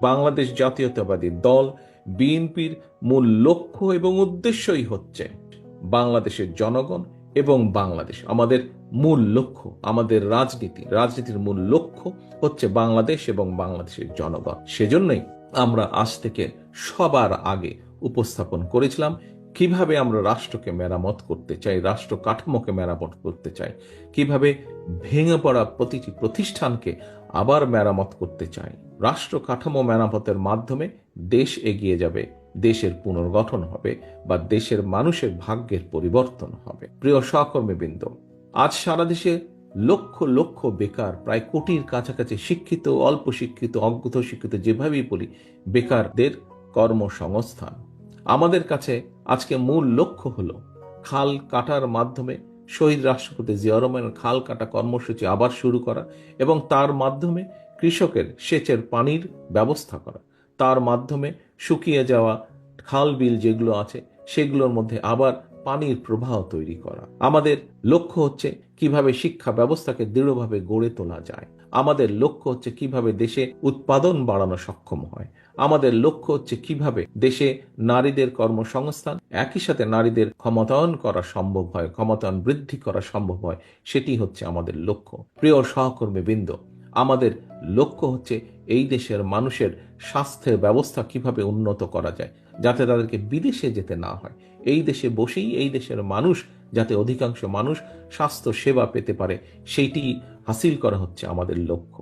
বাংলাদেশ জাতীয়তাবাদী দল বিএনপির মূল লক্ষ্য এবং উদ্দেশ্যই হচ্ছে বাংলাদেশের জনগণ এবং বাংলাদেশ। আমাদের মূল লক্ষ্য, আমাদের রাজনীতির মূল লক্ষ্য হচ্ছে বাংলাদেশ এবং বাংলাদেশের জনগণ। সেজন্যই আমরা আজ থেকে সবার আগে উপস্থাপন করেছিলাম কিভাবে আমরা রাষ্ট্রকে মেরামত করতে চাই, রাষ্ট্র কাঠামোকে মেরামত করতে চাই, কিভাবে ভেঙে পড়া প্রতিটি প্রতিষ্ঠানকে আবার মেরামত করতে চাই। রাষ্ট্র কাঠামো মেরামতের মাধ্যমে দেশ এগিয়ে যাবে, দেশের পুনর্গঠন হবে বা দেশের মানুষের ভাগ্যের পরিবর্তন হবে। প্রিয় সহকর্মীবৃন্দ, আজ সারা দেশে লক্ষ লক্ষ বেকার, প্রায় কোটির কাছাকাছি শিক্ষিত, অল্প শিক্ষিত, অজ্ঞ শিক্ষিত, যেভাবেই বলি, বেকারদের কর্মসংস্থান। আমাদের কাছে আজকে মূল লক্ষ্য হলো খাল কাটার মাধ্যমে শহীদ রাষ্ট্রপতি জিয়া রহমানের খাল কাটা কর্মসূচি আবার শুরু করা এবং তার মাধ্যমে কৃষকের সেচের পানির ব্যবস্থা করা, তার মাধ্যমে শুকিয়ে যাওয়া খাল বিল যেগুলো আছে সেগুলোর মধ্যে আবার পানির প্রবাহ তৈরি করা। আমাদের লক্ষ্য হচ্ছে কিভাবে শিক্ষা ব্যবস্থাকে দৃঢ়ভাবে গড়ে তোলা যায়। আমাদের লক্ষ্য হচ্ছে কিভাবে দেশে উৎপাদন বাড়ানো সক্ষম হয়। আমাদের লক্ষ্য হচ্ছে কিভাবে দেশে নারীদের কর্মসংস্থান, একই সাথে নারীদের ক্ষমতায়ন করা সম্ভব হয়, ক্ষমতায়ন বৃদ্ধি করা সম্ভব হয়, সেটি হচ্ছে আমাদের লক্ষ্য। প্রিয় সহকর্মীবৃন্দ, আমাদের লক্ষ্য হচ্ছে এই দেশের মানুষের স্বাস্থ্যের ব্যবস্থা কিভাবে উন্নত করা যায়, যাতে তাদেরকে বিদেশে যেতে না হয়। এই দেশে বসেই এই দেশের মানুষ, যাতে অধিকাংশ মানুষ স্বাস্থ্য সেবা পেতে পারে, সেইটি হাসিল করা হচ্ছে আমাদের লক্ষ্য।